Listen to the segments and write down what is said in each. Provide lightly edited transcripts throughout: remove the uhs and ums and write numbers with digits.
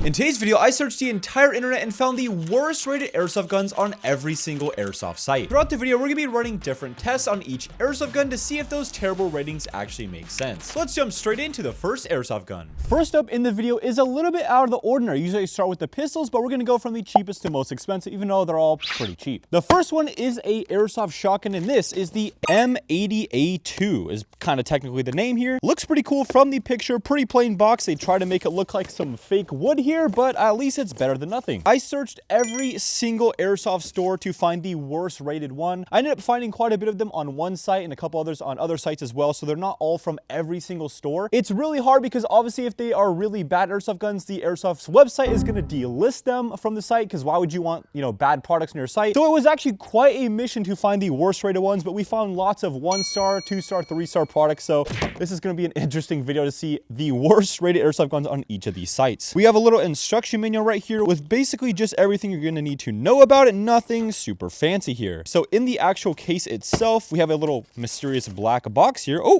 In today's video, I searched the entire internet and found the worst rated airsoft guns on every single airsoft site. Throughout the video, we're gonna be running different tests on each airsoft gun to see if those terrible ratings actually make sense. So let's jump straight into the first airsoft gun. First up in the video is a little bit out of the ordinary. Usually I start with the pistols, but we're gonna go from the cheapest to most expensive, even though they're all pretty cheap. The first one is a airsoft shotgun, and this is the M80A2, is kind of technically the name here. Looks pretty cool from the picture, pretty plain box. They try to make it look like some fake wood here, but at least it's better than nothing. I searched every single airsoft store to find the worst rated one. I ended up finding quite a bit of them on one site and a couple others on other sites as well, so they're not all from every single store. It's really hard because obviously if they are really bad airsoft guns, the Airsoft's website is going to delist them from the site, because why would you want, bad products on your site? So it was actually quite a mission to find the worst rated ones, but we found lots of 1-star, 2-star, 3-star products, so this is going to be an interesting video to see the worst rated airsoft guns on each of these sites. We have a little instruction manual right here with basically just everything you're going to need to know about it. Nothing super fancy here. So in the actual case itself, we have a little mysterious black box here. Oh,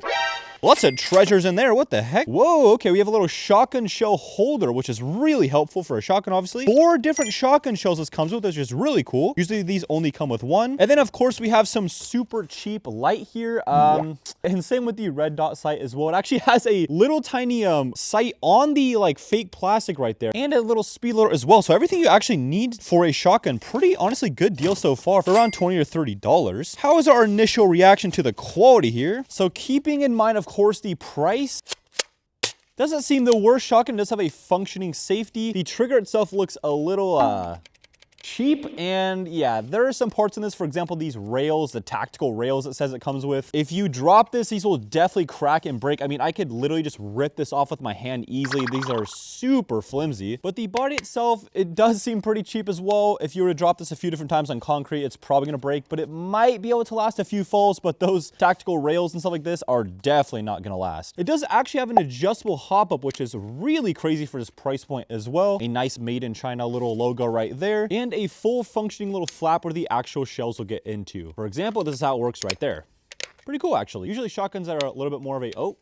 lots of treasures in there. What the heck? Whoa, okay, we have a little shotgun shell holder, which is really helpful for a shotgun, obviously. 4 different shotgun shells this comes with, which is really cool. Usually these only come with one. And then, of course, we have some super cheap light here. And same with the red dot sight as well. It actually has a little tiny sight on the fake plastic right there, and a little speed loader as well. So everything you actually need for a shotgun, pretty honestly good deal so far for around $20 or $30. How is our initial reaction to the quality here? So keeping in mind, of course, the price, doesn't seem the worst shotgun. It does have a functioning safety. The trigger itself looks a little cheap, and yeah, there are some parts in this. For example, these rails, the tactical rails it says it comes with. If you drop this, these will definitely crack and break. I mean, I could literally just rip this off with my hand easily. These are super flimsy, but the body itself, it does seem pretty cheap as well. If you were to drop this a few different times on concrete, it's probably gonna break, but it might be able to last a few falls. But those tactical rails and stuff like this are definitely not gonna last. It does actually have an adjustable hop up, which is really crazy for this price point as well. A nice made in China little logo right there, and a full functioning little flap where the actual shells will get into. For example, this is how it works right there. Pretty cool, actually. Usually shotguns that are a little bit more of a, oh,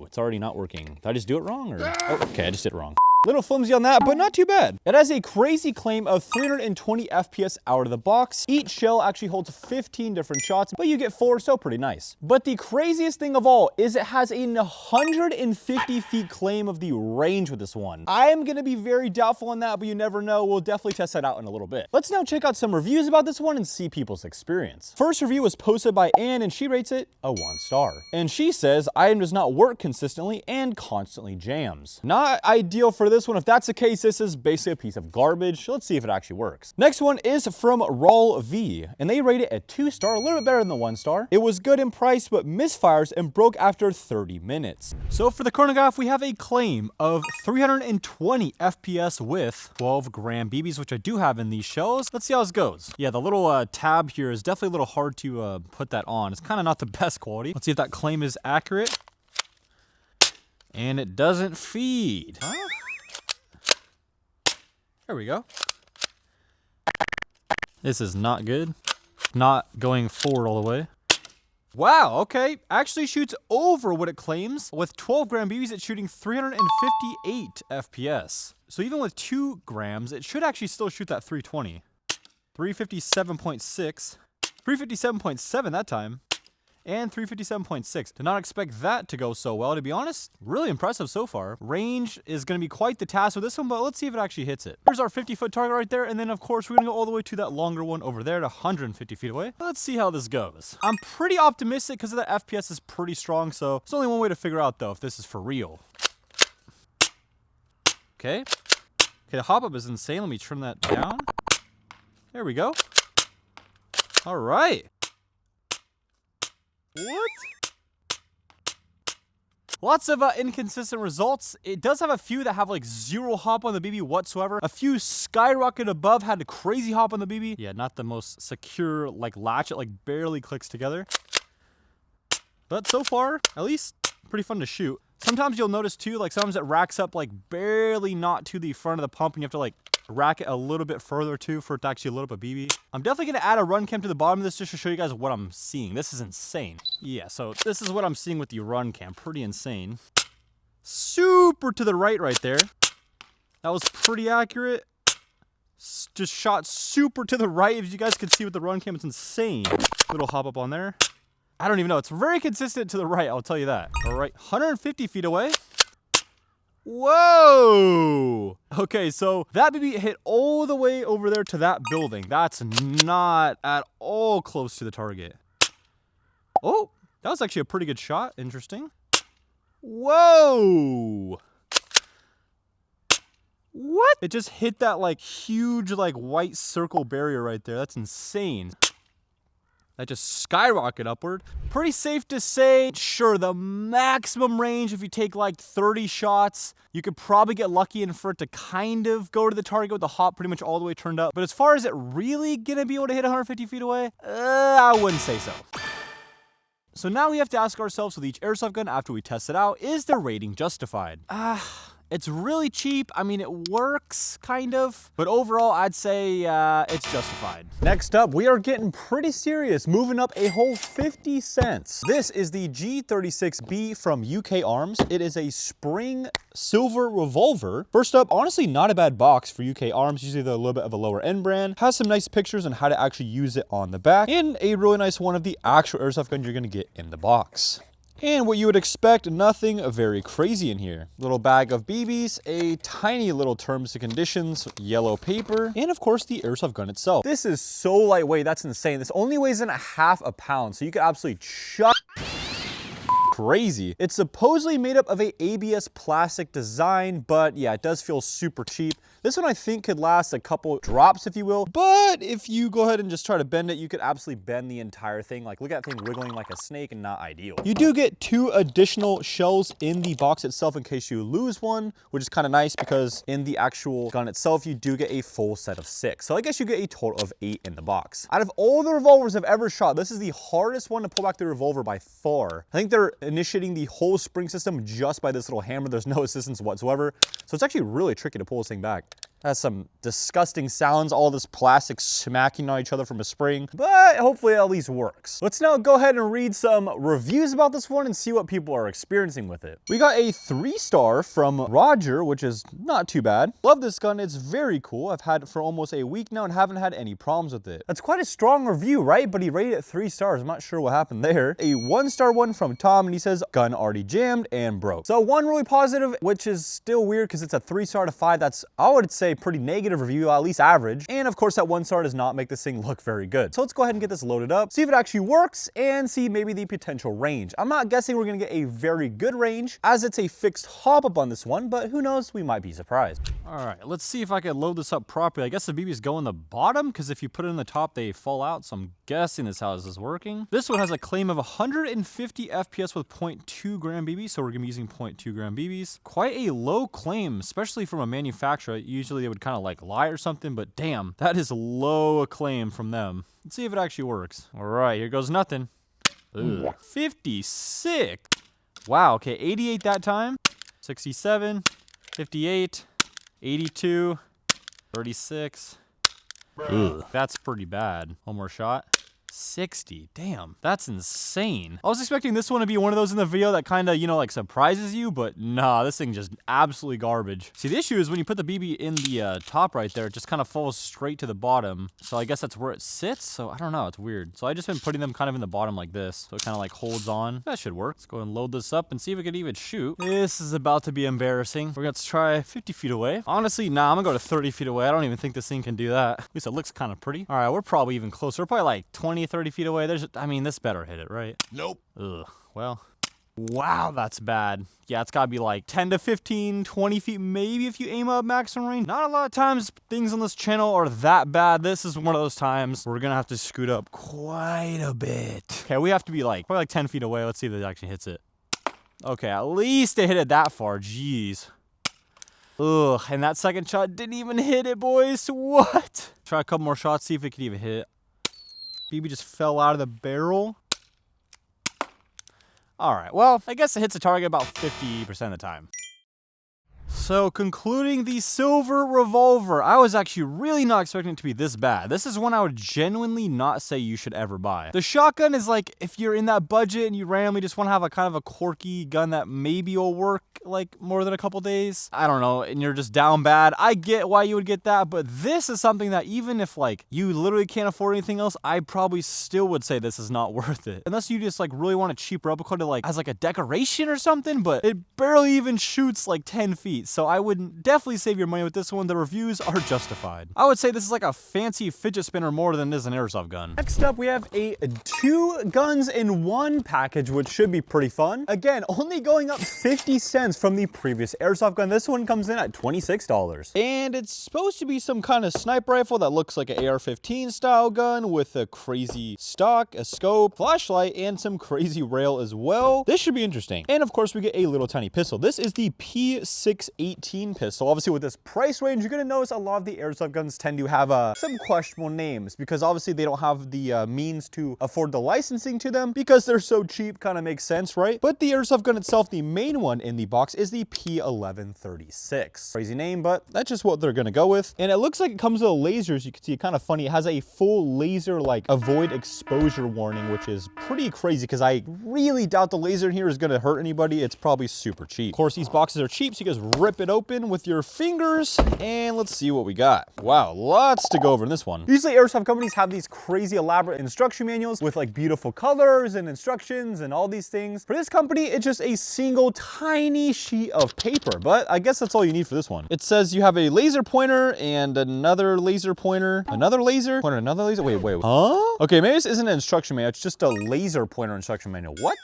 it's already not working. Did I just do it wrong? Or, oh, okay, I just did it wrong. Little flimsy on that, but not too bad. It has a crazy claim of 320 FPS out of the box. Each shell actually holds 15 different shots, but you get 4, so pretty nice. But the craziest thing of all is it has a 150 feet claim of the range with this one. I am gonna be very doubtful on that, but you never know. We'll definitely test that out in a little bit. Let's now check out some reviews about this one and see people's experience. First review was posted by Anne, and she rates it a 1-star. And she says, item does not work consistently and constantly jams. Not ideal for this one. If that's the case, this is basically a piece of garbage. Let's see if it actually works. Next one is from Rawl V, and they rate it a 2-star, a little bit better than the 1-star. It was good in price, but misfires and broke after 30 minutes. So for the chronograph, we have a claim of 320 FPS with 12 gram BBs, which I do have in these shells. Let's see how this goes. Yeah, the little tab here is definitely a little hard to put that on. It's kind of not the best quality. Let's see if that claim is accurate. And it doesn't feed. Huh? There we go. This is not good. Not going forward all the way. Wow, okay. Actually shoots over what it claims. With 12 gram BBs, it's shooting 358 FPS. So even with 2 grams, it should actually still shoot that 320. 357.6. 357.7 that time. And 357.6. Did not expect that to go so well, to be honest. Really impressive so far. Range is going to be quite the task with this one, but let's see if it actually hits it. Here's our 50-foot target right there, and then of course we're going to go all the way to that longer one over there to 150 feet away. Let's see how this goes. I'm pretty optimistic because of the FPS is pretty strong, so there's only one way to figure out though if this is for real. Okay. Okay, the hop-up is insane. Let me trim that down. There we go. All right. What? Lots of inconsistent results. It does have a few that have 0 hop on the BB whatsoever. A few skyrocket above had a crazy hop on the BB. Yeah, not the most secure latch. It barely clicks together. But so far, at least pretty fun to shoot. Sometimes you'll notice too, sometimes it racks up barely not to the front of the pump, and you have to rack it a little bit further too for it to actually load up a BB. I'm definitely gonna add a run cam to the bottom of this just to show you guys what I'm seeing. This is insane. Yeah, so this is what I'm seeing with the run cam. Pretty insane. Super to the right there. That was pretty accurate. Just shot super to the right. As you guys can see with the run cam, it's insane. Little hop up on there. I don't even know. It's very consistent to the right, I'll tell you that. All right, 150 feet away. Whoa! Okay, so that BB hit all the way over there to that building. That's not at all close to the target. Oh, that was actually a pretty good shot. Interesting. Whoa! What? It just hit that like huge like white circle barrier right there. That's insane. That just skyrocketed upward. Pretty safe to say, sure, the maximum range, if you take like 30 shots, you could probably get lucky and for it to kind of go to the target with the hop pretty much all the way turned up. But as far as it really gonna be able to hit 150 feet away, I wouldn't say so. So now we have to ask ourselves with each airsoft gun after we test it out, is their rating justified? It's really cheap. I mean, it works, kind of. But overall, I'd say it's justified. Next up, we are getting pretty serious, moving up a whole 50 cents. This is the G36B from UK Arms. It is a spring silver revolver. First up, honestly, not a bad box for UK Arms. Usually they're a little bit of a lower end brand. Has some nice pictures on how to actually use it on the back. And a really nice one of the actual airsoft guns you're gonna get in the box. And what you would expect, nothing very crazy in here. Little bag of BBs, a tiny little terms and conditions, yellow paper, and of course the airsoft gun itself. This is so lightweight, that's insane. This only weighs in half a pound, so you could absolutely chuck crazy. It's supposedly made up of a ABS plastic design, but yeah, it does feel super cheap. This one I think could last a couple drops, if you will, but if you go ahead and just try to bend it, you could absolutely bend the entire thing. Like, look at that thing wiggling like a snake, and not ideal. You do get 2 additional shells in the box itself in case you lose one, which is kind of nice because in the actual gun itself, you do get a full set of 6. So I guess you get a total of 8 in the box. Out of all the revolvers I've ever shot, this is the hardest one to pull back the revolver by far. I think they're initiating the whole spring system just by this little hammer. There's no assistance whatsoever. So it's actually really tricky to pull this thing back. Has some disgusting sounds, all this plastic smacking on each other from a spring, but hopefully it at least works. Let's now go ahead and read some reviews about this one and see what people are experiencing with it. We got a 3-star from Roger, which is not too bad. Love this gun, it's very cool. I've had it for almost a week now and haven't had any problems with it. That's quite a strong review, right? But he rated it 3 stars. I'm not sure what happened there. A 1-star one from Tom, and he says, gun already jammed and broke. So one really positive, which is still weird because it's a 3-star to 5. That's, I would say, pretty negative review, at least average. And of course that 1-star does not make this thing look very good. So let's go ahead and get this loaded up, see if it actually works, and see maybe the potential range. I'm not guessing we're gonna get a very good range as it's a fixed hop up on this one, but who knows, we might be surprised. All right, let's see if I can load this up properly. I guess the BBs go in the bottom because if you put it in the top, they fall out. So I'm guessing this is how this is working. This one has a claim of 150 FPS with 0.2 gram BB. So we're gonna be using 0.2 gram BBs. Quite a low claim, especially from a manufacturer. Usually they would kind of like lie or something, but damn, that is low acclaim from them. Let's see if it actually works. All right, here goes nothing. Ugh. 56. Wow, okay, 88 that time. 67, 58, 82, 36. Ugh, that's pretty bad. One more shot. 60. Damn, that's insane. I was expecting this one to be one of those in the video that kind of, you know, like surprises you, but nah, this thing just absolutely garbage. See, the issue is when you put the BB in the top right there, it just kind of falls straight to the bottom. So I guess that's where it sits. So I don't know, it's weird. So I just been putting them kind of in the bottom like this. So it kind of like holds on. That should work. Let's go and load this up and see if it could even shoot. This is about to be embarrassing. We're going to try 50 feet away. Honestly, nah, I'm gonna go to 30 feet away. I don't even think this thing can do that. At least it looks kind of pretty. All right, we're probably even closer. We're probably like 20, 30 feet away. I mean, this better hit it, right? Nope. Ugh. Well, wow, that's bad. Yeah, it's gotta be like 10 to 15, 20 feet, maybe if you aim up maximum range. Not a lot of times things on this channel are that bad. This is one of those times we're gonna have to scoot up quite a bit. Okay, we have to be like, probably like 10 feet away. Let's see if it actually hits it. Okay, at least it hit it that far. Jeez. Ugh, and that second shot didn't even hit it, boys. What? Try a couple more shots, see if it can even hit it. BB just fell out of the barrel. All right, well, I guess it hits the target about 50% of the time. So concluding the silver revolver, I was actually really not expecting it to be this bad. This is one I would genuinely not say you should ever buy. The shotgun is like, if you're in that budget and you randomly just want to have a kind of a quirky gun that maybe will work like more than a couple days, I don't know, and you're just down bad, I get why you would get that, but this is something that even if like you literally can't afford anything else, I probably still would say this is not worth it. Unless you just like really want a cheap replica to like as like a decoration or something, but it barely even shoots like 10 feet. So I would definitely save your money with this one. The reviews are justified. I would say this is like a fancy fidget spinner more than it is an airsoft gun. Next up, we have a 2 guns in 1 package, which should be pretty fun. Again, only going up 50 cents from the previous airsoft gun. This one comes in at $26. And it's supposed to be some kind of sniper rifle that looks like an AR-15 style gun with a crazy stock, a scope, flashlight, and some crazy rail as well. This should be interesting. And of course, we get a little tiny pistol. This is the P618 pistol. Obviously, with this price range, you're gonna notice a lot of the airsoft guns tend to have some questionable names because obviously they don't have the means to afford the licensing to them because they're so cheap. Kind of makes sense, right? But the airsoft gun itself, the main one in the box, is the P1136. Crazy name, but that's just what they're gonna go with. And it looks like it comes with lasers. You can see it kind of funny. It has a full laser like avoid exposure warning, which is pretty crazy because I really doubt the laser in here is gonna hurt anybody. It's probably super cheap. Of course, these boxes are cheap, so you guys rip it open with your fingers and let's see what we got. Wow, lots to go over in this one. Usually airsoft companies have these crazy elaborate instruction manuals with like beautiful colors and instructions and all these things. For this company, it's just a single tiny sheet of paper, but I guess that's all you need for this one. It says you have a laser pointer and another laser pointer, another laser pointer, another laser. Wait. Huh? Okay, maybe this isn't an instruction manual. It's just a laser pointer instruction manual. What?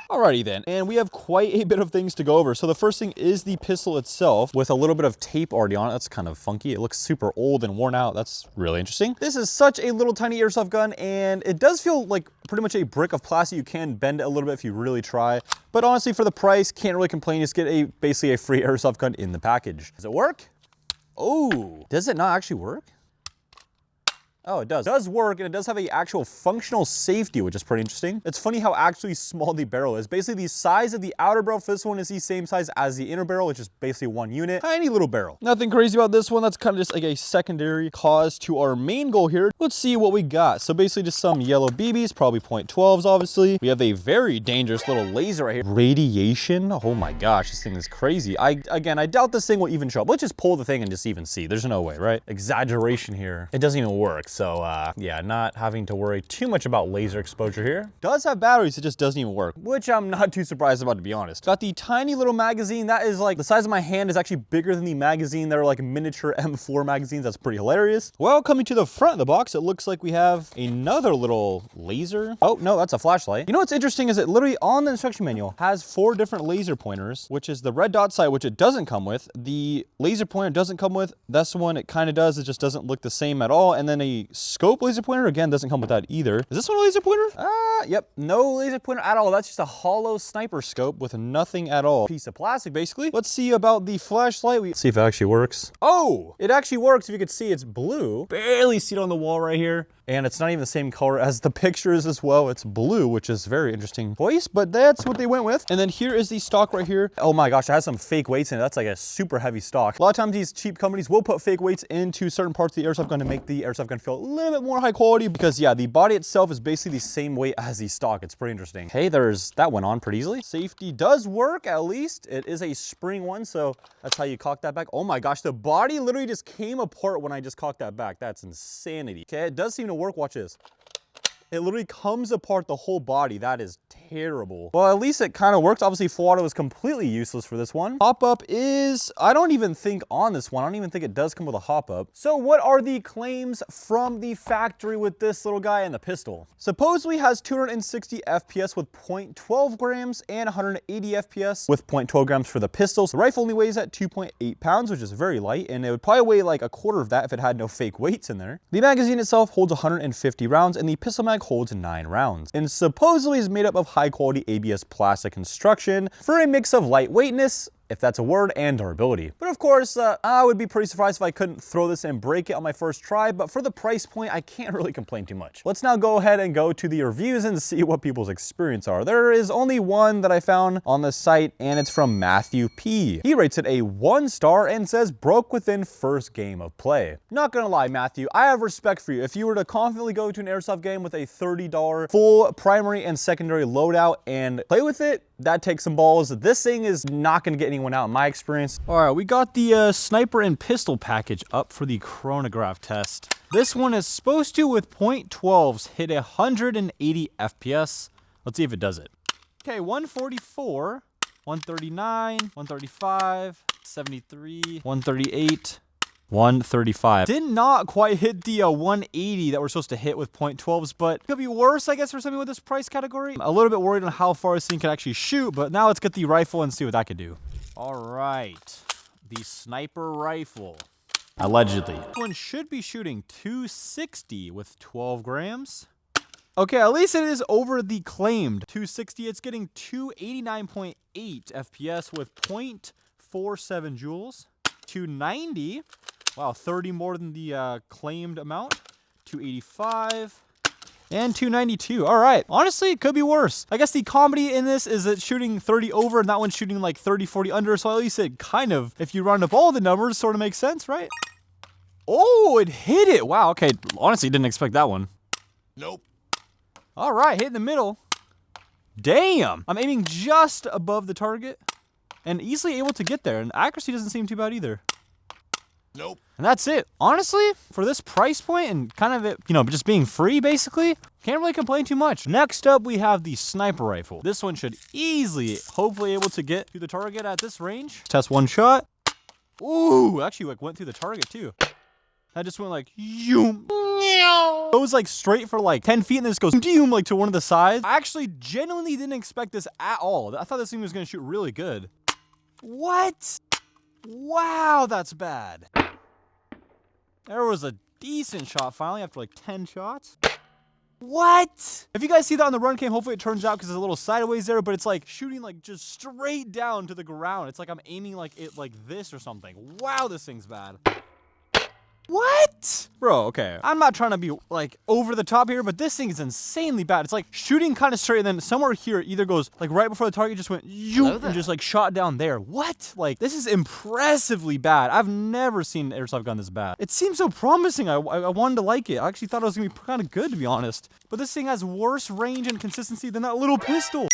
Alrighty then, and we have quite a bit of things to go over. So the first thing is the pistol itself with a little bit of tape already on it. That's kind of funky. It looks super old and worn out. That's really interesting. This is such a little tiny airsoft gun, and it does feel like pretty much a brick of plastic. You can bend it a little bit if you really try. But honestly, for the price, can't really complain. Just get basically a free airsoft gun in the package. Does it work? Oh, does it not actually work? Oh, it does. It does work, and it does have a actual functional safety, which is pretty interesting. It's funny how actually small the barrel is. Basically, the size of the outer barrel for this one is the same size as the inner barrel, which is basically one unit. Tiny little barrel. Nothing crazy about this one. That's kind of just like a secondary cause to our main goal here. Let's see what we got. So basically just some yellow BBs, probably .12s, obviously. We have a very dangerous little laser right here. Radiation. Oh my gosh, this thing is crazy. Again, I doubt this thing will even show up. Let's just pull the thing and just even see. There's no way, right? Exaggeration here. It doesn't even work. So yeah, not having to worry too much about laser exposure here. Does have batteries, it just doesn't even work, which I'm not too surprised about, to be honest. Got the tiny little magazine that is like the size of my hand, is actually bigger than the magazine. They're like miniature M4 magazines. That's pretty hilarious. Well, coming to the front of the box, it looks like we have another little laser. Oh no, that's a flashlight. You know what's interesting is it literally on the instruction manual has 4 different laser pointers, which is the red dot sight, which it doesn't come with. The laser pointer doesn't come with. That's the one it kind of does. It just doesn't look the same at all. And then a scope laser pointer, again, doesn't come with that either. Is this one a laser pointer? Yep, no laser pointer at all. That's just a hollow sniper scope with nothing at all. Piece of plastic, basically. Let's see about the flashlight. Let's see if it actually works. Oh, it actually works. If you could see, it's blue. Barely see it on the wall right here. And it's not even the same color as the pictures as well. It's blue, which is very interesting choice, but that's what they went with. And then here is the stock right here. Oh my gosh, it has some fake weights in it. That's like a super heavy stock. A lot of times these cheap companies will put fake weights into certain parts of the airsoft gun to make the airsoft gun feel a little bit more high quality because yeah, the body itself is basically the same weight as the stock. It's pretty interesting. Hey, that went on pretty easily. Safety does work, at least. It is a spring one, so that's how you cock that back. Oh my gosh, the body literally just came apart when I just cocked that back. That's insanity. Okay, it does seem to work. Watch this. It literally comes apart the whole body. That is terrible. Well, at least it kind of works. Obviously, full auto is completely useless for this one. Hop-up is, I don't even think on this one, I don't even think it does come with a hop-up. So what are the claims from the factory with this little guy and the pistol? Supposedly has 260 FPS with 0.12 grams and 180 FPS with 0.12 grams for the pistol. So the rifle only weighs at 2.8 pounds, which is very light, and it would probably weigh like a quarter of that if it had no fake weights in there. The magazine itself holds 150 rounds, and the pistol mag holds 9 rounds, and supposedly is made up of high quality ABS plastic construction for a mix of lightweightness if that's a word, and durability. But of course, I would be pretty surprised if I couldn't throw this and break it on my first try, but for the price point, I can't really complain too much. Let's now go ahead and go to the reviews and see what people's experience are. There is only one that I found on the site, and it's from Matthew P. He rates it a 1 star and says, broke within first game of play. Not gonna lie, Matthew, I have respect for you. If you were to confidently go to an Airsoft game with a $30 full primary and secondary loadout and play with it, that takes some balls. This thing is not gonna get anyone out in my experience. All right, we got the sniper and pistol package up for the chronograph test. This one is supposed to, with .12s, hit 180 FPS. Let's see if it does it. Okay, 144, 139, 135, 73, 138, 135. Did not quite hit the 180 that we're supposed to hit with .12s, but could be worse, I guess, for something with this price category. I'm a little bit worried on how far this thing can actually shoot, but now let's get the rifle and see what that could do. All right, the sniper rifle. Allegedly. This one should be shooting 260 with 12 grams. Okay, at least it is over the claimed 260. It's getting 289.8 FPS with 0.47 joules. 290. Wow, 30 more than the claimed amount. 285. And 292. All right. Honestly, it could be worse. I guess the comedy in this is it's shooting 30 over and that one's shooting like 30, 40 under. So at least it kind of, if you round up all the numbers, sort of makes sense, right? Oh, it hit it. Wow. Okay. Honestly, didn't expect that one. Nope. All right. Hit in the middle. Damn. I'm aiming just above the target and easily able to get there. And accuracy doesn't seem too bad either. Nope. And that's it. Honestly, for this price point and kind of it, you know, just being free basically, can't really complain too much. Next up, we have the sniper rifle. This one should easily, hopefully able to get to the target at this range. Test one shot. Ooh, actually like went through the target too. That just went like, yoom. It goes like straight for like 10 feet and then just goes doom like to one of the sides. I actually genuinely didn't expect this at all. I thought this thing was gonna shoot really good. What? Wow, that's bad. There was a decent shot finally after like 10 shots. What? If you guys see that on the run cam, hopefully it turns out because it's a little sideways there, but it's like shooting like just straight down to the ground. It's like I'm aiming like it like this or something. Wow, this thing's bad. What? Bro, okay. I'm not trying to be like over the top here, but this thing is insanely bad. It's like shooting kind of straight and then somewhere here it either goes like right before the target just went and just like shot down there. What? Like this is impressively bad. I've never seen an airsoft gun this bad. It seems so promising. I wanted to like it. I actually thought it was gonna be kind of good to be honest. But this thing has worse range and consistency than that little pistol.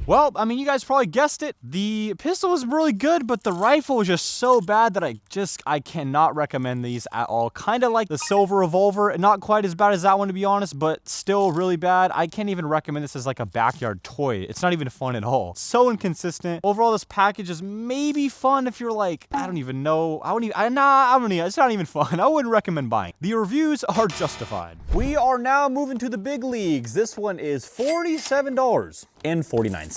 Well, I mean, you guys probably guessed it. The pistol was really good, but the rifle was just so bad that I cannot recommend these at all. Kind of like the silver revolver, not quite as bad as that one to be honest, but still really bad. I can't even recommend this as like a backyard toy. It's not even fun at all. So inconsistent. Overall, this package is maybe fun if you're like, I don't even know. It's not even fun. I wouldn't recommend buying. The reviews are justified. We are now moving to the big leagues. This one is $47.49.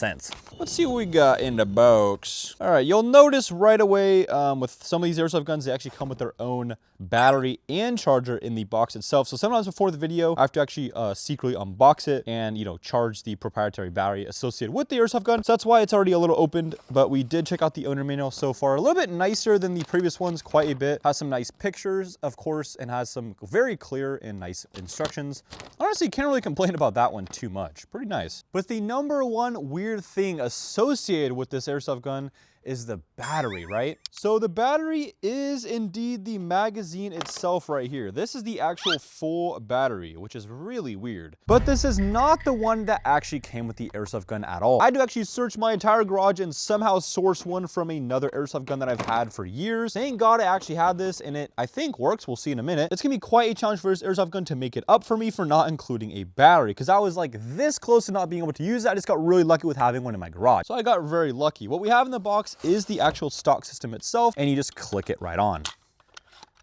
Let's see what we got in the box. All right, you'll notice right away with some of these airsoft guns, they actually come with their own battery and charger in the box itself. So sometimes before the video, I have to actually secretly unbox it and, you know, charge the proprietary battery associated with the airsoft gun. So that's why it's already a little opened, but we did check out the owner manual so far. A little bit nicer than the previous ones, quite a bit. Has some nice pictures, of course, and has some very clear and nice instructions. Honestly, can't really complain about that one too much. Pretty nice. But the number one weird thing associated with this airsoft gun is the battery, right? So the battery is indeed the magazine itself right here. This is the actual full battery, which is really weird. But this is not the one that actually came with the airsoft gun at all. I had to actually search my entire garage and somehow source one from another airsoft gun that I've had for years. Thank God I actually had this and it, I think, works. We'll see in a minute. It's gonna be quite a challenge for this airsoft gun to make it up for me for not including a battery, because I was like this close to not being able to use it. I just got really lucky with having one in my garage. So I got very lucky. What we have in the box is the actual stock system itself, and you just click it right on.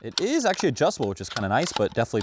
It is actually adjustable, which is kind of nice, but definitely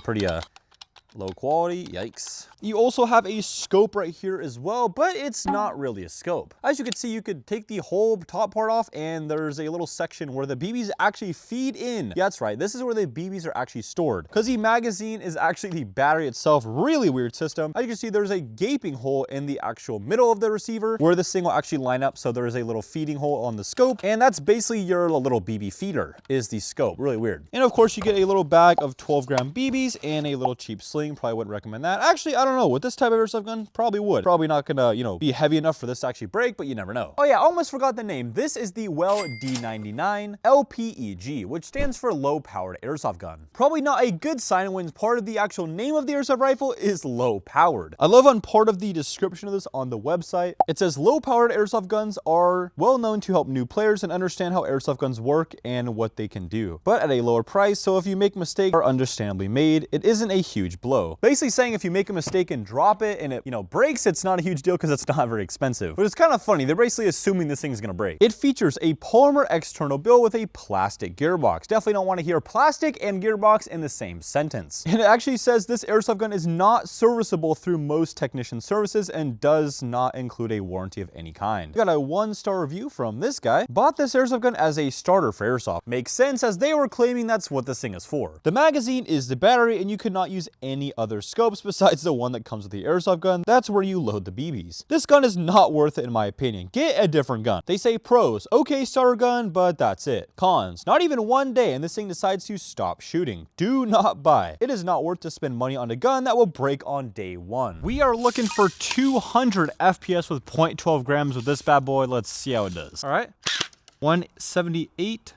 Low quality, yikes. You also have a scope right here as well, but it's not really a scope. As you can see, you could take the whole top part off and there's a little section where the BBs actually feed in. Yeah, that's right. This is where the BBs are actually stored because the magazine is actually the battery itself. Really weird system. As you can see, there's a gaping hole in the actual middle of the receiver where this thing will actually line up. So there is a little feeding hole on the scope, and that's basically your little BB feeder is the scope. Really weird. And of course, you get a little bag of 12-gram BBs and a little cheap sling. Probably wouldn't recommend that. Actually, I don't know. With this type of airsoft gun, probably would. Probably not gonna, you know, be heavy enough for this to actually break, but you never know. Oh yeah, almost forgot the name. This is the Well D99 LPEG, which stands for low powered airsoft gun. Probably not a good sign when part of the actual name of the airsoft rifle is low powered. I love on part of the description of this on the website, it says low powered airsoft guns are well known to help new players and understand how airsoft guns work and what they can do, but at a lower price. So if you make mistakes are understandably made, it isn't a huge blow. Basically saying if you make a mistake and drop it and it, you know, breaks, it's not a huge deal because it's not very expensive. But it's kind of funny. They're basically assuming this thing's gonna break. It features a polymer external bill with a plastic gearbox. Definitely don't want to hear plastic and gearbox in the same sentence. And it actually says this airsoft gun is not serviceable through most technician services and does not include a warranty of any kind. We got a 1-star review from this guy. Bought this airsoft gun as a starter for airsoft. Makes sense as they were claiming that's what this thing is for. The magazine is the battery and you cannot use any other scopes besides the one that comes with the airsoft gun. That's where you load the BBs. This gun is not worth it in my opinion. Get a different gun. They say pros, okay starter gun, but that's it. Cons, not even one day and this thing decides to stop shooting. Do not buy. It is not worth to spend money on a gun that will break on day one. We are looking for 200 FPS with 0.12 grams with this bad boy. Let's see how it does. All right. 178.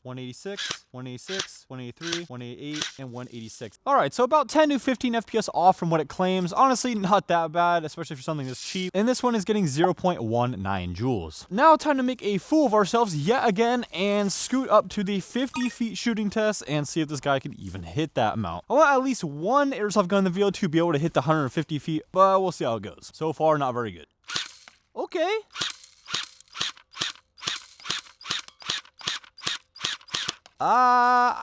186, 186, 183, 188, and 186. All right, so about 10 to 15 FPS off from what it claims. Honestly, not that bad, especially for something this cheap. And this one is getting 0.19 joules. Now time to make a fool of ourselves yet again and scoot up to the 50 feet shooting test and see if this guy can even hit that amount. I want at least one airsoft gun in the video to be able to hit the 150 feet, but we'll see how it goes. So far, not very good. Okay.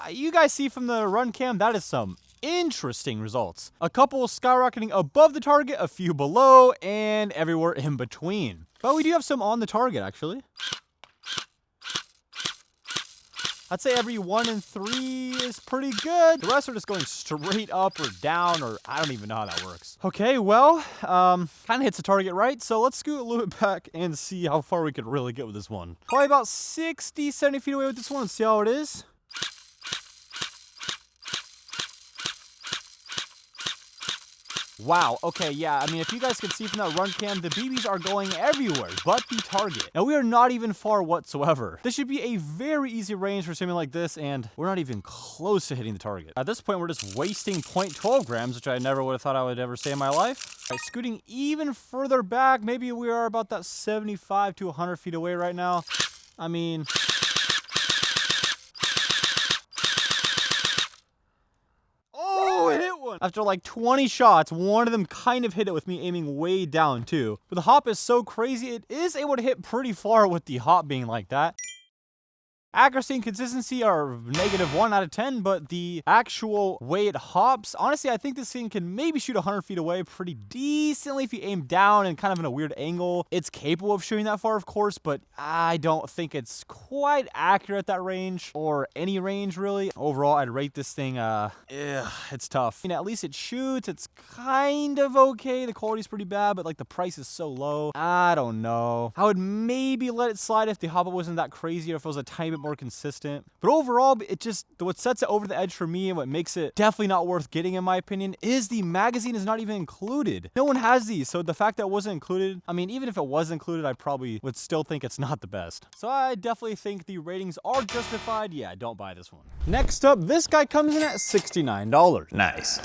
You guys see from the run cam, that is some interesting results. A couple skyrocketing above the target, a few below, and everywhere in between. But we do have some on the target, actually. I'd say every 1 in 3 is pretty good. The rest are just going straight up or down, or I don't even know how that works. Okay, well, kind of hits the target right. So let's scoot a little bit back and see how far we could really get with this one. Probably about 60, 70 feet away with this one and see how it is. Wow, okay, yeah, I mean, if you guys can see from that run cam, the BBs are going everywhere but the target. Now, we are not even far whatsoever. This should be a very easy range for something like this, and we're not even close to hitting the target. At this point, we're just wasting 0.12 grams, which I never would have thought I would ever say in my life. All right, scooting even further back, maybe we are about that 75 to 100 feet away right now. I mean... After like 20 shots, one of them kind of hit it with me aiming way down too. But the hop is so crazy, it is able to hit pretty far with the hop being like that. Accuracy and consistency are -1 out of 10, but the actual way it hops, honestly, I think this thing can maybe shoot 100 feet away pretty decently if you aim down and kind of in a weird angle. It's capable of shooting that far, of course, but I don't think it's quite accurate at that range, or any range, really. Overall, I'd rate this thing, it's tough. I mean, at least it shoots. It's kind of okay. The quality's pretty bad, but, like, the price is so low. I don't know. I would maybe let it slide if the hop wasn't that crazy or if it was a tiny bit more consistent. But overall, it just, what sets it over the edge for me and what makes it definitely not worth getting in my opinion is the magazine is not even included. No one has these, so the fact that it wasn't included, I mean, even if it was included, I probably would still think it's not the best. So I definitely think the ratings are justified. Yeah, don't buy this one. Next up, this guy comes in at $69. Nice.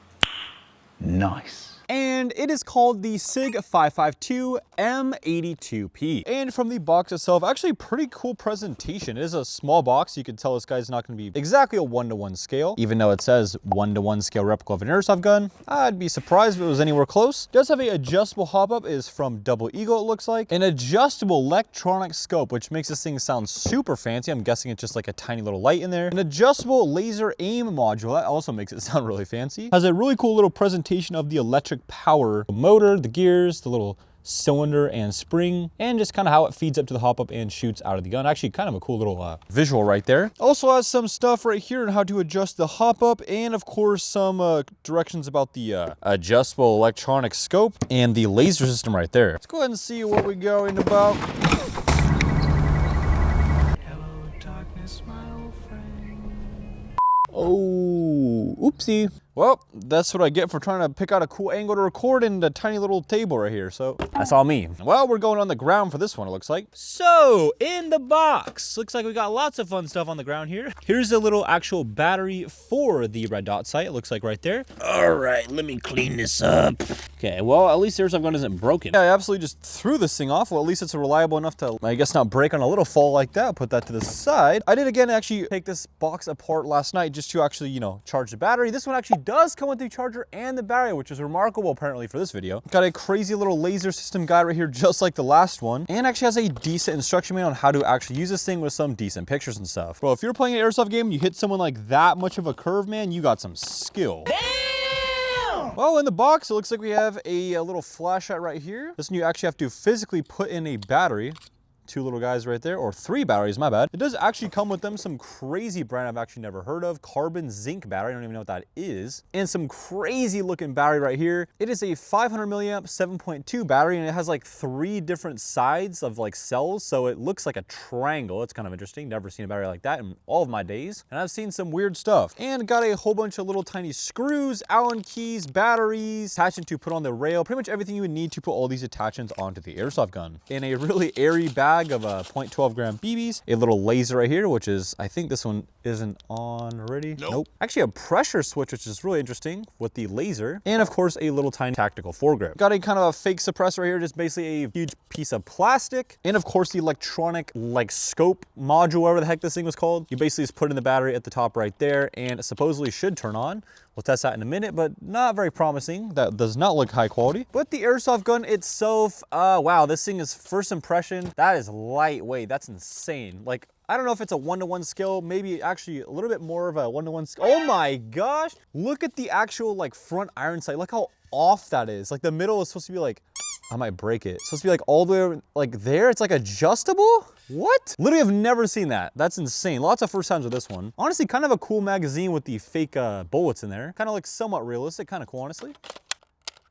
Nice. and it is called the SIG 552 M82P. And from the box itself, actually pretty cool presentation. It is a small box. You can tell this guy's not going to be exactly a 1-to-1 scale, even though it says 1-to-1 scale replica of an airsoft gun. I'd be surprised if it was anywhere close. It does have a adjustable hop-up, is from Double Eagle, it looks like. An adjustable electronic scope, which makes this thing sound super fancy. I'm guessing it's just like a tiny little light in there. An adjustable laser aim module, that also makes it sound really fancy. Has a really cool little presentation of the electric power, the motor, the gears, the little cylinder and spring, and just kind of how it feeds up to the hop-up and shoots out of the gun. Actually, kind of a cool little visual right there. Also has some stuff right here on how to adjust the hop-up, and of course some directions about the adjustable electronic scope and the laser system right there. Let's go ahead and see what we go in about. Hello, darkness, my old friend. Oh, oopsie. Well, that's what I get for trying to pick out a cool angle to record in the tiny little table right here, so that's all me. Well, we're going on the ground for this one, it looks like. So, in the box, looks like we got lots of fun stuff on the ground here. Here's a little actual battery for the red dot sight, it looks like right there. All right, let me clean this up. Okay, well, at least the airsoft gun isn't broken. Yeah, I absolutely just threw this thing off. Well, at least it's reliable enough to, I guess, not break on a little fall like that. Put that to the side. I did, again, actually take this box apart last night just to actually, you know, charge the battery. This one actually does come with the charger and the battery, which is remarkable apparently for this video. Got a crazy little laser system guide right here, just like the last one, and actually has a decent instruction manual on how to actually use this thing with some decent pictures and stuff. Bro, if you're playing an airsoft game and you hit someone like that much of a curve, man, you got some skill. Damn! Well, in the box, it looks like we have a little flashlight right here. This one you actually have to physically put in a battery. 2 little guys right there, or 3 batteries, my bad. It does actually come with them some crazy brand I've actually never heard of, carbon zinc battery, I don't even know what that is, and some crazy looking battery right here. It is a 500 milliamp 7.2 battery, and it has like 3 different sides of like cells, so it looks like a triangle. It's kind of interesting. Never seen a battery like that in all of my days, and I've seen some weird stuff. And got a whole bunch of little tiny screws, Allen keys, batteries, attachment to put on the rail, pretty much everything you would need to put all these attachments onto the airsoft gun. In a really airy bag of 0.12 gram BBs, a little laser right here, which is, I think this one isn't on already. Nope. Actually a pressure switch, which is really interesting with the laser, and of course a little tiny tactical foregrip. Got a kind of a fake suppressor right here, just basically a huge piece of plastic, and of course the electronic like scope module, whatever the heck this thing was called. You basically just put in the battery at the top right there, and it supposedly should turn on. We'll test that in a minute, but not very promising. That does not look high quality. But the airsoft gun itself, wow, this thing is first impression. That is lightweight. That's insane. Like, I don't know if it's a 1-to-1 scale, maybe actually a little bit more of a 1-to-1 scale. Oh my gosh. Look at the actual like front iron sight. Look how off that is. Like the middle is supposed to be like, I might break it. It's supposed to be like all the way like there. It's like adjustable. What? Literally, I've never seen that. That's insane. Lots of first times with this one. Honestly, kind of a cool magazine with the fake bullets in there. Kind of like somewhat realistic, kind of cool, honestly.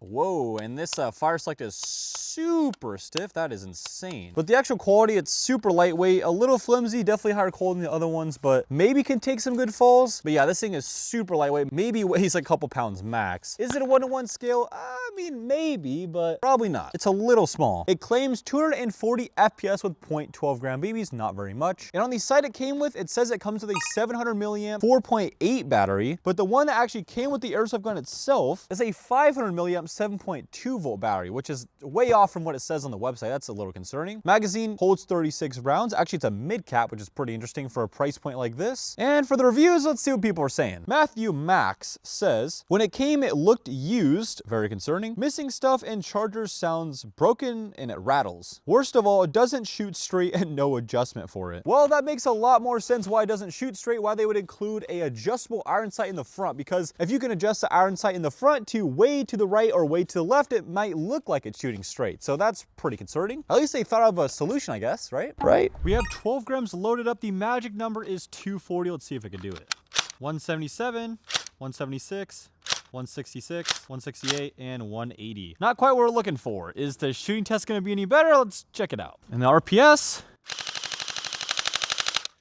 Whoa, and this fire select is super stiff. That is insane. But the actual quality, it's super lightweight, a little flimsy, definitely higher quality than the other ones, but maybe can take some good falls. But yeah, this thing is super lightweight. Maybe weighs like a couple pounds max. Is it a 1-to-1 scale? I mean, maybe, but probably not. It's a little small. It claims 240 FPS with 0.12 gram BBs, not very much. And on the site it came with, it says it comes with a 700 milliamp 4.8 battery, but the one that actually came with the airsoft gun itself is a 500 milliamp 7.2 volt battery, which is way off from what it says on the website. That's a little concerning. Magazine holds 36 rounds. Actually, it's a mid cap, which is pretty interesting for a price point like this. And for the reviews, let's see what people are saying. Matthew Max says, when it came, it looked used. Very concerning. Missing stuff and chargers sounds broken and it rattles. Worst of all, it doesn't shoot straight and no adjustment for it. Well, that makes a lot more sense why it doesn't shoot straight, why they would include a adjustable iron sight in the front, because if you can adjust the iron sight in the front to way to the right or way to the left, it might look like it's shooting straight. So that's pretty concerning. At least they thought of a solution, I guess, right? Right. We have 12 grams loaded up. The magic number is 240. Let's see if I can do it. 177, 176, 166, 168, and 180. Not quite what we're looking for. Is the shooting test going to be any better? Let's check it out. And the RPS,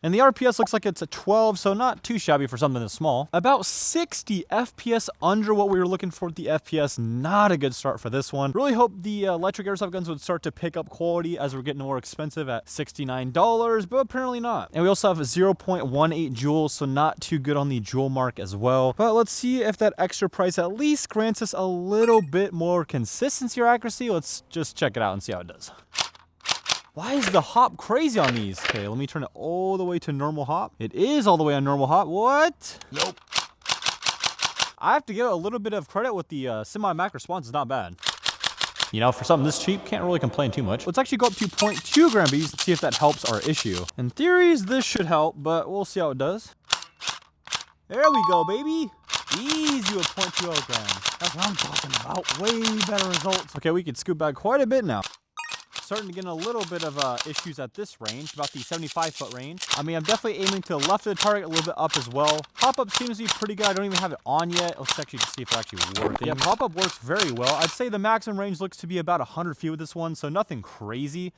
And the RPS looks like it's a 12, so not too shabby for something this small. About 60 FPS under what we were looking for with the FPS. Not a good start for this one. Really hope the electric airsoft guns would start to pick up quality as we're getting more expensive at $69, but apparently not. And we also have 0.18 joules, so not too good on the joule mark as well. But let's see if that extra price at least grants us a little bit more consistency or accuracy. Let's just check it out and see how it does. Why is the hop crazy on these? Okay, let me turn it all the way to normal hop. It is all the way on normal hop. What? Nope. I have to give it a little bit of credit with the semi-mac response. Is not bad. You know, for something this cheap, can't really complain too much. Let's actually go up to 0.2 gram bees and see if that helps our issue. In theories, this should help, but we'll see how it does. There we go, baby. Easy with 0.20 grams. That's what I'm talking about. Way better results. Okay, we could scoot back quite a bit now. Starting to get a little bit of issues at this range, about the 75-foot range. I mean, I'm definitely aiming to the left of the target, a little bit up as well. Pop-up seems to be pretty good. I don't even have it on yet. Let's actually just see if it actually works. Yeah, pop-up works very well. I'd say the maximum range looks to be about 100 feet with this one, so nothing crazy.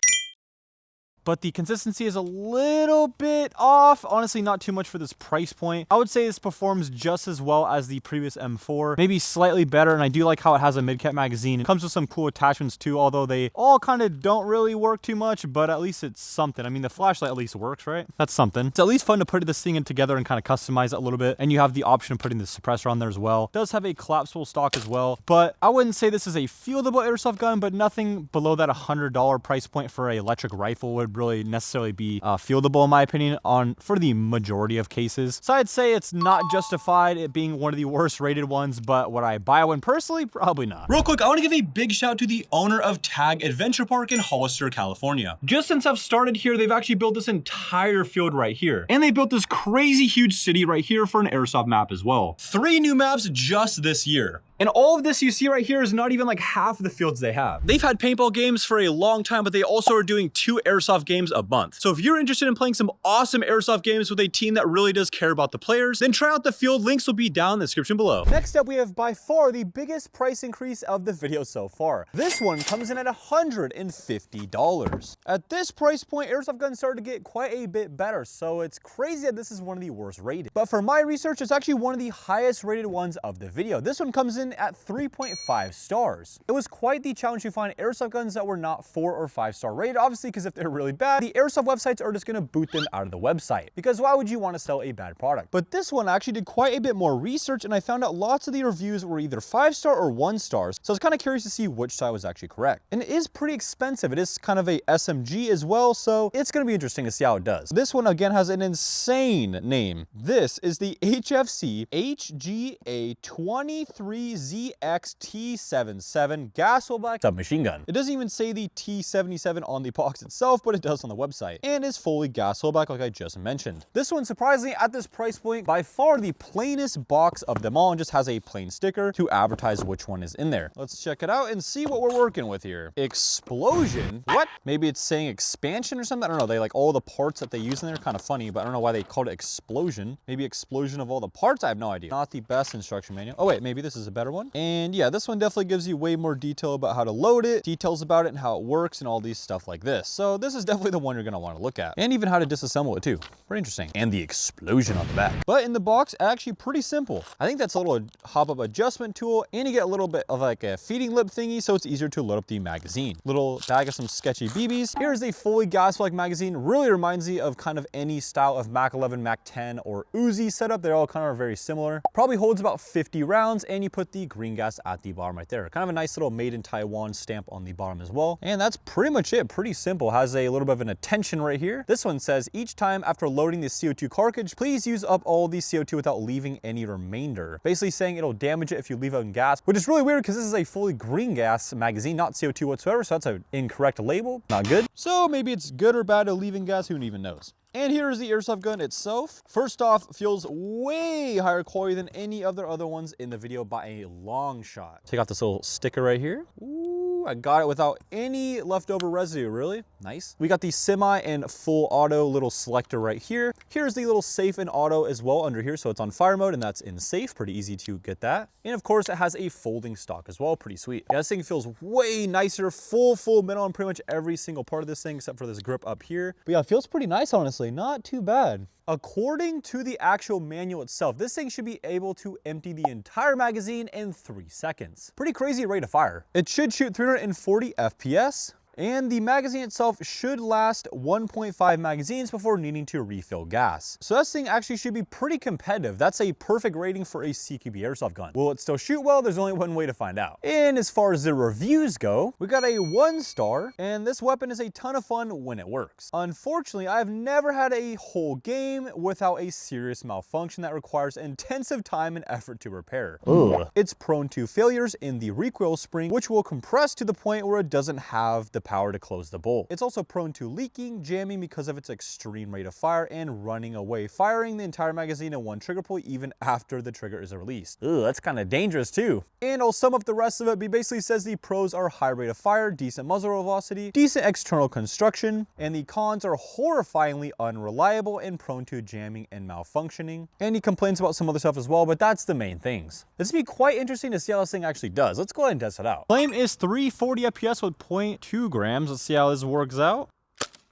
But the consistency is a little bit off. Honestly, not too much for this price point. I would say this performs just as well as the previous M4, maybe slightly better. And I do like how it has a mid-cap magazine. It comes with some cool attachments too, although they all kind of don't really work too much, but at least it's something. I mean, the flashlight at least works, right? That's something. It's at least fun to put this thing in together and kind of customize it a little bit. And you have the option of putting the suppressor on there as well. It does have a collapsible stock as well, but I wouldn't say this is a fieldable airsoft gun, but nothing below that $100 price point for an electric rifle would really necessarily be fieldable in my opinion for the majority of cases. So I'd say it's not justified it being one of the worst rated ones, but would I buy one personally? Probably not. Real quick, I want to give a big shout out to the owner of Tag Adventure Park in Hollister, California. Just since I've started here, they've actually built this entire field right here. And they built this crazy huge city right here for an airsoft map as well. 3 new maps just this year. And all of this you see right here is not even like half of the fields they have. They've had paintball games for a long time, but they also are doing 2 airsoft games a month. So if you're interested in playing some awesome airsoft games with a team that really does care about the players, then try out the field. Links will be down in the description below. Next up, we have by far the biggest price increase of the video so far. This one comes in at $150. At this price point, airsoft guns started to get quite a bit better, so it's crazy that this is one of the worst rated. But for my research, it's actually one of the highest rated ones of the video. This one comes in at 3.5 stars. It was quite the challenge to find airsoft guns that were not 4 or 5 star rated, obviously, because if they're really bad, the airsoft websites are just going to boot them out of the website, because why would you want to sell a bad product? But this one actually did quite a bit more research, and I found out lots of the reviews were either 5 star or 1 stars, so I was kind of curious to see which side was actually correct. And it is pretty expensive. It is kind of a SMG as well, so it's going to be interesting to see how it does. This one again has an insane name. This is the HFC HGA 23Z XT77 gas fullback submachine gun. It doesn't even say the T77 on the box itself, but it does on the website, and is fully gas fullback like I just mentioned. This one, surprisingly, at this price point, by far the plainest box of them all, and just has a plain sticker to advertise which one is in there. Let's check it out and see what we're working with here. Explosion? What? Maybe it's saying expansion or something? I don't know. They like all the parts that they use in there, kind of funny, but I don't know why they called it explosion. Maybe explosion of all the parts? I have no idea. Not the best instruction manual. Oh wait, maybe this is a better one. And yeah, this one definitely gives you way more detail about how to load it, details about it and how it works and all these stuff like this. So this is definitely the one you're going to want to look at, and even how to disassemble it too. Pretty interesting. And the explosion on the back. But in the box, actually pretty simple. I think that's a little hop-up adjustment tool, and you get a little bit of like a feeding lip thingy, so it's easier to load up the magazine. Little bag of some sketchy BBs. Here's a fully gas-like magazine. Really reminds me of kind of any style of Mac 11, Mac 10, or Uzi setup. They all kind of are very similar. Probably holds about 50 rounds, and you put the green gas at the bottom right there. Kind of a nice little made in Taiwan stamp on the bottom as well. And that's pretty much it. Pretty simple. Has a little bit of an attention right here. This one says, each time after loading the CO2 cartridge, please use up all the CO2 without leaving any remainder. Basically saying it'll damage it if you leave out gas, which is really weird because this is a fully green gas magazine, not CO2 whatsoever. So that's an incorrect label. Not good. So maybe it's good or bad at leaving gas. Who even knows? And here's the airsoft gun itself. First off, feels way higher quality than any other ones in the video by a long shot. Take off this little sticker right here. Ooh, I got it without any leftover residue, really. Nice. We got the semi and full auto little selector right here. Here's the little safe and auto as well under here. So it's on fire mode and that's in safe. Pretty easy to get that. And of course it has a folding stock as well. Pretty sweet. Yeah, this thing feels way nicer. Full metal on pretty much every single part of this thing except for this grip up here. But yeah, it feels pretty nice, honestly. Honestly, not too bad. According to the actual manual itself, this thing should be able to empty the entire magazine in 3 seconds. Pretty crazy rate of fire. It should shoot 340 FPS. And the magazine itself should last 1.5 magazines before needing to refill gas. So this thing actually should be pretty competitive. That's a perfect rating for a CQB airsoft gun. Will it still shoot well? There's only one way to find out. And as far as the reviews go, we got a 1 star, and this weapon is a ton of fun when it works. Unfortunately, I've never had a whole game without a serious malfunction that requires intensive time and effort to repair. Ugh. It's prone to failures in the recoil spring, which will compress to the point where it doesn't have the power to close the bolt. It's also prone to leaking, jamming because of its extreme rate of fire, and running away, firing the entire magazine in one trigger pull even after the trigger is released. Ooh, that's kind of dangerous too. And I'll sum up the rest of it. He basically says the pros are high rate of fire, decent muzzle velocity, decent external construction, and the cons are horrifyingly unreliable and prone to jamming and malfunctioning. And he complains about some other stuff as well, but that's the main things. It's gonna be quite interesting to see how this thing actually does. Let's go ahead and test it out. Flame is 340 FPS with 0.2 grams. Let's see how this works out.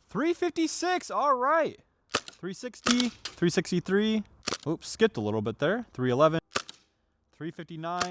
356, all right. 360, 363. Oops, skipped a little bit there. 311, 359,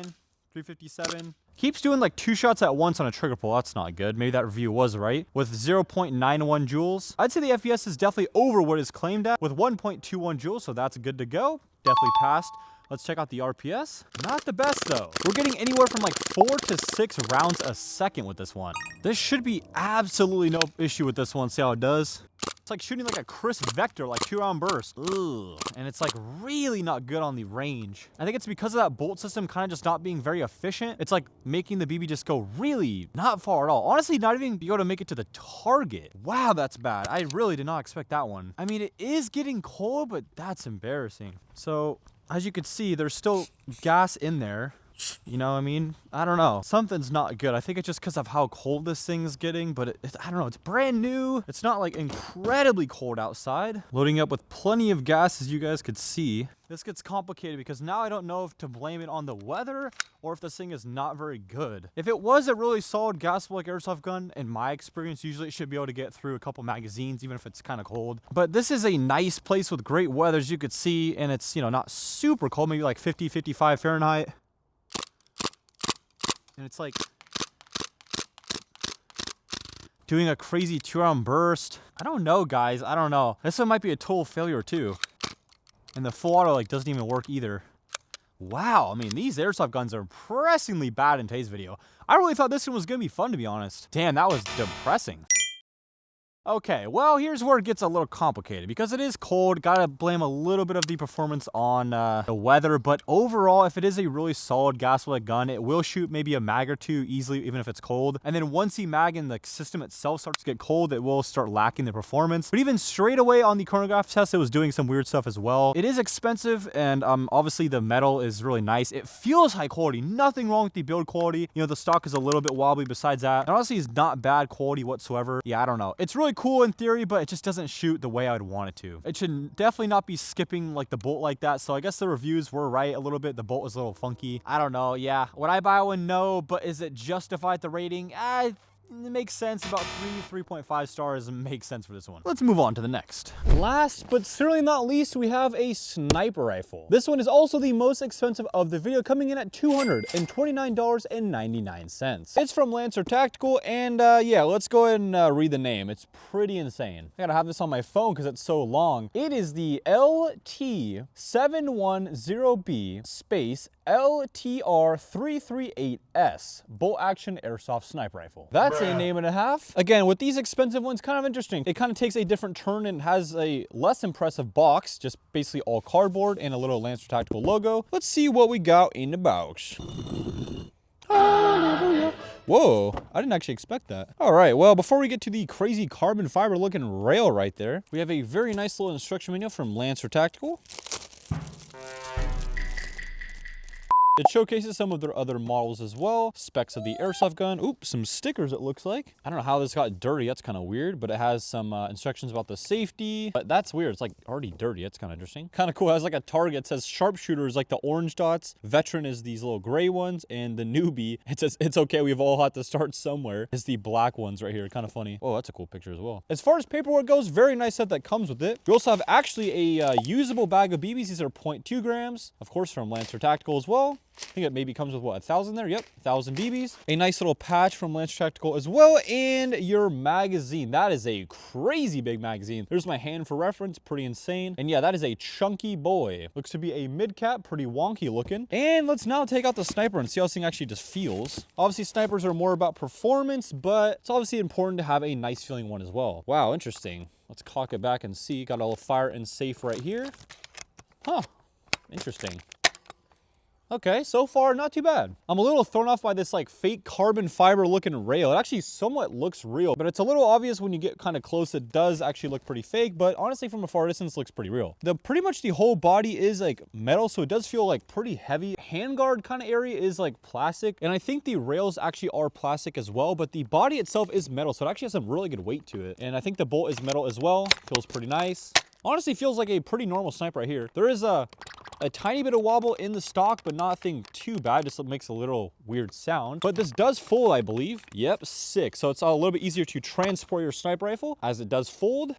357. Keeps doing like 2 shots at once on a trigger pull. That's not good. Maybe that review was right. With 0.91 joules. I'd say the FPS is definitely over what is claimed at with 1.21 joules, so that's good to go. Definitely passed. Let's check out the RPS. Not the best though. We're getting anywhere from like 4 to 6 rounds a second with this one. This should be absolutely no issue with this one. See how it does? It's like shooting like a crisp vector, like 2-round burst. Ugh. And it's like really not good on the range. I think it's because of that bolt system kind of just not being very efficient. It's like making the BB just go really not far at all. Honestly, not even be able to make it to the target. Wow, that's bad. I really did not expect that one. I mean, it is getting cold, but that's embarrassing. So as you can see, there's still gas in there. You know what I mean? I don't know. Something's not good. I think it's just because of how cold this thing's getting, but I don't know. It's brand new. It's not like incredibly cold outside. Loading up with plenty of gas, as you guys could see. This gets complicated because now I don't know if to blame it on the weather or if this thing is not very good. If it was a really solid gas-like airsoft gun, in my experience, usually it should be able to get through a couple magazines, even if it's kind of cold. But this is a nice place with great weather, as you could see, and it's, you know, not super cold, maybe like 50, 55 Fahrenheit. And it's like doing a crazy 2-round burst. I don't know, guys. I don't know. This one might be a total failure too. And the full auto like doesn't even work either. Wow, I mean, these airsoft guns are impressively bad in today's video. I really thought this one was gonna be fun, to be honest. Damn, that was depressing. Okay, well, here's where it gets a little complicated because it is cold. Gotta blame a little bit of the performance on the weather, but overall, if it is a really solid gas-like gun, it will shoot maybe a mag or two easily, even if it's cold. And then once the mag in the system itself starts to get cold, it will start lacking the performance. But even straight away on the chronograph test, it was doing some weird stuff as well. It is expensive, and obviously the metal is really nice. It feels high quality. Nothing wrong with the build quality. You know, the stock is a little bit wobbly besides that. And honestly, it's not bad quality whatsoever. Yeah, I don't know. It's really cool in theory, but it just doesn't shoot the way I would want it to. It should definitely not be skipping like the bolt like that. So I guess the reviews were right a little bit. The bolt was a little funky. I don't know. Yeah. Would I buy one? No. But is it justified the rating? It makes sense. About 3.5 stars makes sense for this one. Let's move on to the next. Last, but certainly not least, we have a sniper rifle. This one is also the most expensive of the video, coming in at $229.99. It's from Lancer Tactical, and yeah, let's go ahead and read the name. It's pretty insane. I gotta have this on my phone because it's so long. It is the LT710B space LTR338S bolt action airsoft sniper rifle. That's a name and a half. Again, with these expensive ones, kind of interesting. It kind of takes a different turn and has a less impressive box, just basically all cardboard and a little Lancer Tactical logo. Let's see what we got in the box. Hallelujah. Whoa, I didn't actually expect that. All right, well, before we get to the crazy carbon fiber looking rail right there, we have a very nice little instruction manual from Lancer Tactical. It showcases some of their other models as well. Specs of the airsoft gun. Oops, some stickers it looks like. I don't know how this got dirty. That's kind of weird, but it has some instructions about the safety. But that's weird. It's like already dirty. That's kind of interesting. Kind of cool. It has like a target. It says sharpshooter is like the orange dots. Veteran is these little gray ones. And the newbie, it says it's okay. We've all had to start somewhere. It's the black ones right here. Kind of funny. Oh, that's a cool picture as well. As far as paperwork goes, very nice set that comes with it. We also have actually a usable bag of BBs. These are 0.2 grams. Of course, from Lancer Tactical as well. I think it maybe comes with what, 1,000 there? Yep, 1,000 BBs. A nice little patch from Lancer Tactical as well, and your magazine. That is a crazy big magazine. There's my hand for reference, pretty insane. And yeah, that is a chunky boy. Looks to be a mid-cap, pretty wonky looking. And let's now take out the sniper and see how this thing actually just feels. Obviously, snipers are more about performance, but it's obviously important to have a nice feeling one as well. Wow, interesting. Let's cock it back and see. Got a little fire and safe right here. Huh, interesting. Okay, so far, not too bad. I'm a little thrown off by this like fake carbon fiber looking rail. It actually somewhat looks real, but it's a little obvious when you get kind of close. It does actually look pretty fake, but honestly from a far distance, looks pretty real. Pretty much the whole body is like metal, so it does feel like pretty heavy. Handguard kind of area is like plastic, and I think the rails actually are plastic as well, but the body itself is metal, so it actually has some really good weight to it. And I think the bolt is metal as well. Feels pretty nice. Honestly, feels like a pretty normal sniper right here. There is a tiny bit of wobble in the stock, but nothing too bad. Just makes a little weird sound. But this does fold, I believe. Yep, sick. So it's a little bit easier to transport your sniper rifle as it does fold.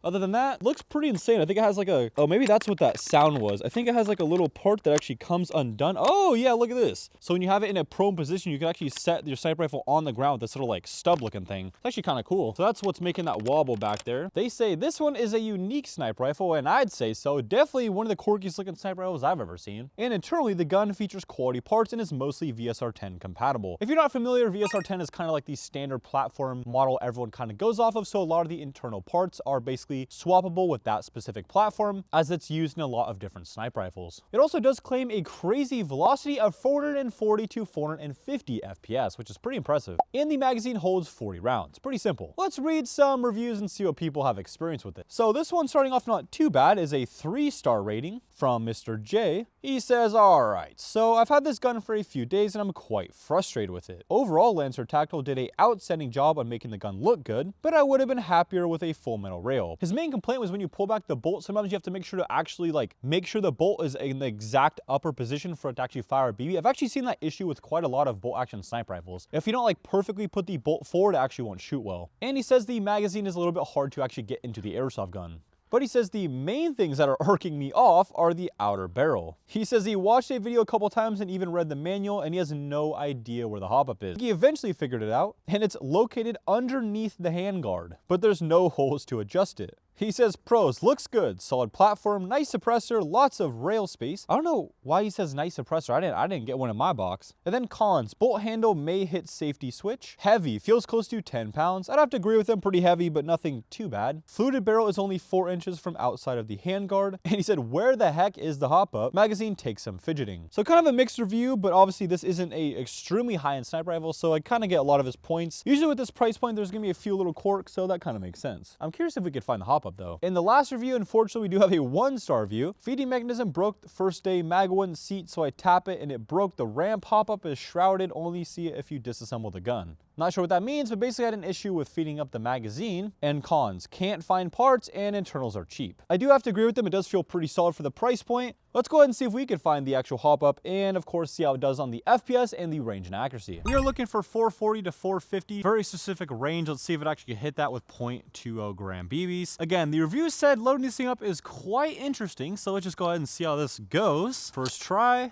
Other than that, looks pretty insane. I think it has like a, oh, maybe that's what that sound was. I think it has like a little part that actually comes undone. Oh yeah, look at this. So when you have it in a prone position, you can actually set your sniper rifle on the ground with this little like stub looking thing. It's actually kind of cool. So that's what's making that wobble back there. They say this one is a unique sniper rifle, and I'd say so. Definitely one of the quirkiest looking sniper rifles I've ever seen. And internally, the gun features quality parts and is mostly VSR-10 compatible. If you're not familiar, VSR-10 is kind of like the standard platform model everyone kind of goes off of. So a lot of the internal parts are basically swappable with that specific platform, as it's used in a lot of different sniper rifles. It also does claim a crazy velocity of 440 to 450 FPS, which is pretty impressive. And the magazine holds 40 rounds. Pretty simple. Let's read some reviews and see what people have experienced with it. So this one, starting off not too bad, is a 3-star rating from Mr. J. He says, alright, so I've had this gun for a few days and I'm quite frustrated with it. Overall, Lancer Tactical did an outstanding job on making the gun look good, but I would have been happier with a full metal rail. His main complaint was when you pull back the bolt, sometimes you have to make sure to actually like make sure the bolt is in the exact upper position for it to actually fire a BB. I've actually seen that issue with quite a lot of bolt action sniper rifles. If you don't like perfectly put the bolt forward, it actually won't shoot well. And he says the magazine is a little bit hard to actually get into the airsoft gun. But he says the main things that are irking me off are the outer barrel. He says he watched a video a couple times and even read the manual, and he has no idea where the hop-up is. He eventually figured it out, and it's located underneath the handguard, but there's no holes to adjust it. He says pros, looks good, solid platform, nice suppressor, lots of rail space. I don't know why he says nice suppressor. I didn't get one in my box. And then cons, bolt handle may hit safety switch. Heavy, feels close to 10 pounds. I'd have to agree with him, pretty heavy, but nothing too bad. Fluted barrel is only 4 inches from outside of the handguard. And he said, where the heck is the hop-up? Magazine takes some fidgeting. So kind of a mixed review, but obviously this isn't a extremely high-end sniper rifle, so I kind of get a lot of his points. Usually with this price point, there's gonna be a few little quirks, so that kind of makes sense. I'm curious if we could find the hop-up though. In the last review, unfortunately, we do have a 1-star review. Feeding mechanism broke the first day, mag wouldn't seat, so I tap it and it broke. The ramp hop-up is shrouded, only see it if you disassemble the gun. Not sure what that means, but basically I had an issue with feeding up the magazine. And cons, can't find parts and internals are cheap. I do have to agree with them, it does feel pretty solid for the price point. Let's go ahead and see if we can find the actual hop-up and of course see how it does on the FPS and the range and accuracy. We are looking for 440 to 450, very specific range. Let's see if it actually can hit that with 0.20 gram BBs. Again, the review said loading this thing up is quite interesting, so let's just go ahead and see how this goes. First try.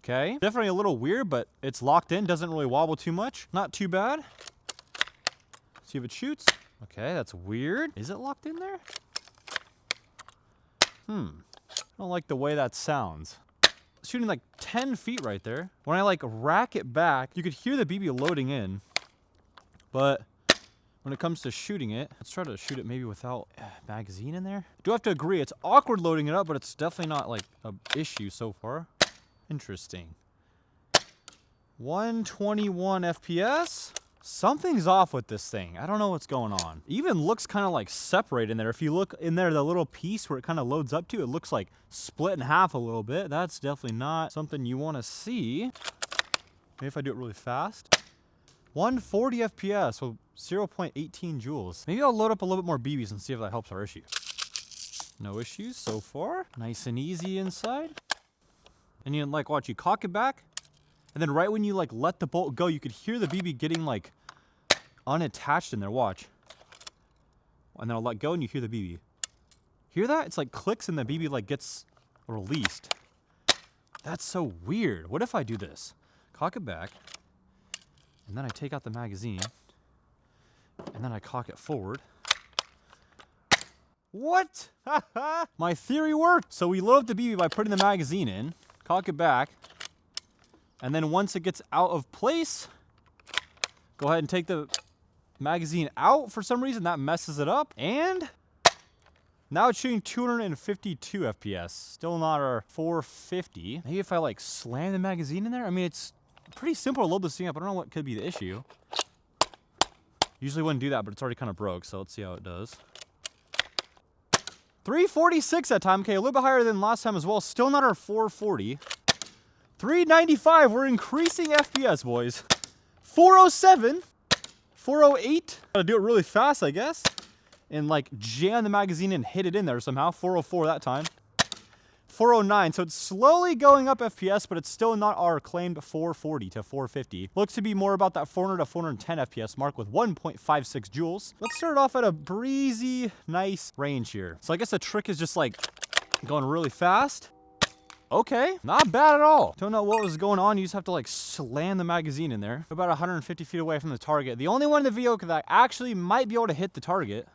Okay, definitely a little weird, but it's locked in, doesn't really wobble too much. Not too bad. See if it shoots. Okay, that's weird. Is it locked in there? I don't like the way that sounds. It's shooting like 10 feet right there. When I like rack it back, you could hear the BB loading in, but when it comes to shooting it, let's try to shoot it maybe without magazine in there. Do have to agree, it's awkward loading it up, but it's definitely not like an issue so far. Interesting. 121 FPS. Something's off with this thing. I don't know what's going on. It even looks kind of like separated in there. If you look in there, the little piece where it kind of loads up to, it looks like split in half a little bit. That's definitely not something you want to see. Maybe if I do it really fast. 140 FPS with 0.18 joules. Maybe I'll load up a little bit more BBs and see if that helps our issue. No issues so far. Nice and easy inside. And you like watch, you cock it back. And then right when you like let the bolt go, you could hear the BB getting like unattached in there. Watch. And then I'll let go and you hear the BB. Hear that? It's like clicks and the BB like gets released. That's so weird. What if I do this? Cock it back. And then I take out the magazine. And then I cock it forward. What? My theory worked. So we load up the BB by putting the magazine in. Cock it back. And then once it gets out of place, go ahead and take the magazine out. For some reason, that messes it up. And now it's shooting 252 FPS. Still not our 450. Maybe if I like slam the magazine in there? I mean, it's pretty simple to load this thing up. I don't know what could be the issue. Usually wouldn't do that, but it's already kind of broke. So let's see how it does. 346 that time. Okay, a little bit higher than last time as well. Still not our 440. 395, we're increasing FPS, boys. 407, 408. Gotta do it really fast, I guess. And like jam the magazine and hit it in there somehow. 404 that time. 409, so it's slowly going up FPS, but it's still not our claimed 440 to 450. Looks to be more about that 400 to 410 FPS mark with 1.56 joules. Let's start off at a breezy, nice range here. So I guess the trick is just like going really fast. Okay, not bad at all. Don't know what was going on. You just have to like slam the magazine in there. About 150 feet away from the target. The only one in the video that actually might be able to hit the target.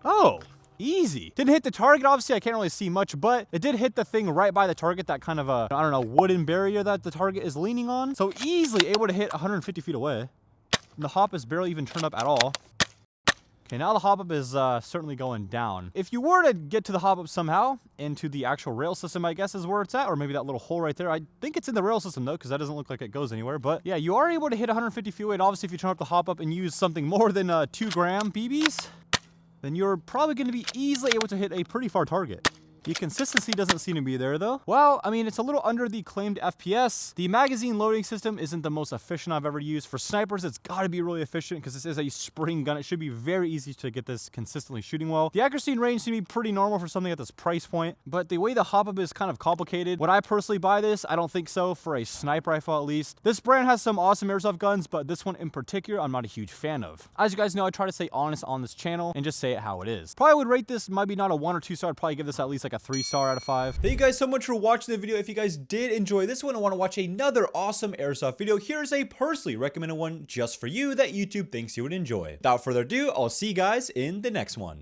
Oh, easy. Didn't hit the target. Obviously, I can't really see much, but it did hit the thing right by the target. That kind of a, I don't know, wooden barrier that the target is leaning on. So easily able to hit 150 feet away. And the hop is barely even turned up at all. Okay, now the hop-up is certainly going down. If you were to get to the hop-up somehow, into the actual rail system, I guess is where it's at, or maybe that little hole right there. I think it's in the rail system, though, because that doesn't look like it goes anywhere. But yeah, you are able to hit 150 feet away, and obviously if you turn up the hop-up and use something more than 2 gram BBs, then you're probably going to be easily able to hit a pretty far target. The consistency doesn't seem to be there though. Well, I mean, it's a little under the claimed FPS. The magazine loading system isn't the most efficient I've ever used. For snipers, it's gotta be really efficient because this is a spring gun. It should be very easy to get this consistently shooting well. The accuracy and range seem to be pretty normal for something at this price point, but the way the hop-up is kind of complicated. Would I personally buy this? I don't think so for a sniper rifle at least. This brand has some awesome airsoft guns, but this one in particular, I'm not a huge fan of. As you guys know, I try to stay honest on this channel and just say it how it is. Probably would rate this maybe not a 1 or 2 star. I'd probably give this at least like a 3 star out of 5. Thank you guys so much for watching the video. If you guys did enjoy this one and want to watch another awesome airsoft video, here's a personally recommended one just for you that YouTube thinks you would enjoy. Without further ado, I'll see you guys in the next one.